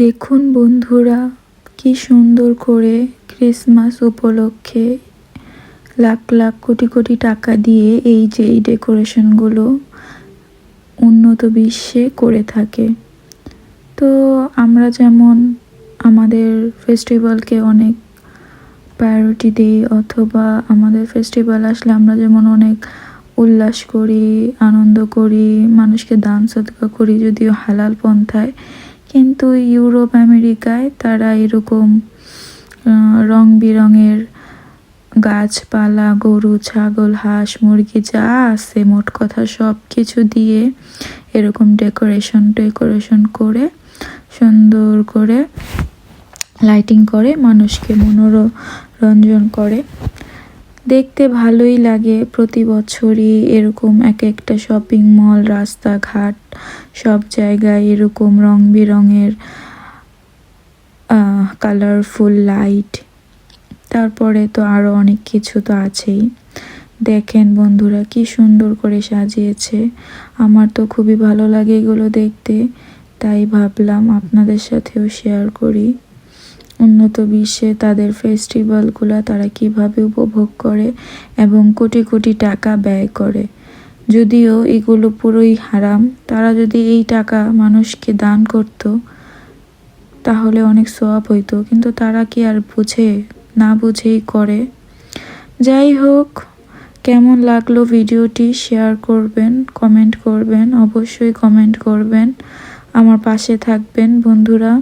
দেখুন বন্ধুরা, কি সুন্দর করে ক্রিসমাস উপলক্ষে লাখ লাখ কোটি কোটি টাকা দিয়ে এই যে এই ডেকোরেশনগুলো উন্নত বিশ্বে করে থাকে। তো আমরা যেমন আমাদের ফেস্টিভ্যালকে অনেক প্রায়োরিটি দিই, অথবা আমাদের ফেস্টিভ্যাল আসলে আমরা যেমন অনেক উল্লাস করি, আনন্দ করি, মানুষকে দান সদকা করি, যদিও হালাল পন্থায়, কিন্তু ইউরোপ আমেরিকায় তারা এরকম রং বেরঙের গাছপালা, গরু, ছাগল, হাঁস, মুরগি যা আছে মোট কথা সব কিছু দিয়ে এরকম ডেকোরেশন করে সুন্দর করে লাইটিং করে মানুষকে মনোরঞ্জন করে। দেখতে ভালোই লাগে। প্রতি বছরই এরকম এক একটা শপিং মল, রাস্তাঘাট সব জায়গায় এরকম রং বেরঙের কালারফুল লাইট, তারপরে তো আরও অনেক কিছু তো আছেই। দেখেন বন্ধুরা কি সুন্দর করে সাজিয়েছে। আমার তো খুবই ভালো লাগে এগুলো দেখতে, তাই ভাবলাম আপনাদের সাথেও শেয়ার করি উন্নত বিশ্বে তাদের ফেস্টিভ্যালগুলো তারা কিভাবে উপভোগ করে এবং কোটি কোটি টাকা ব্যয় করে। যদিও এগুলো পুরোই হারাম, তারা যদি এই টাকা মানুষকে দান করত তাহলে অনেক সওয়াব হইতো, কিন্তু তারা কি আর বুঝে? না বুঝেই করে। যাই হোক, কেমন লাগলো ভিডিওটি শেয়ার করবেন, কমেন্ট করবেন, অবশ্যই কমেন্ট করবেন, আমার পাশে থাকবেন বন্ধুরা।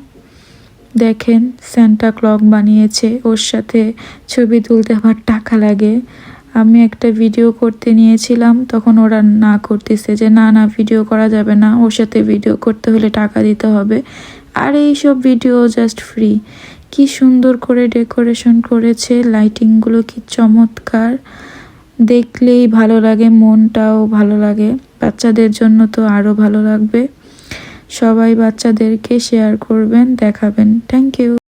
দেখেন সান্টা ক্লজ বানিয়েছে, ওর সাথে ছবি তুলতে আমার টাকা লাগে। আমি একটা ভিডিও করতে নিয়েছিলাম, তখন ওরা না করতেছে যে না ভিডিও করা যাবে না, ওর সাথে ভিডিও করতে হলে টাকা দিতে হবে। আর এইসব ভিডিও জাস্ট ফ্রি। কি সুন্দর করে ডেকোরেশন করেছে, লাইটিংগুলো কি চমৎকার, দেখলেই ভালো লাগে, মনটাও ভালো লাগে। বাচ্চাদের জন্য তো আরও ভালো লাগবে। সবাই বাচ্চাদেরকে শেয়ার করবেন, দেখাবেন। Thank you.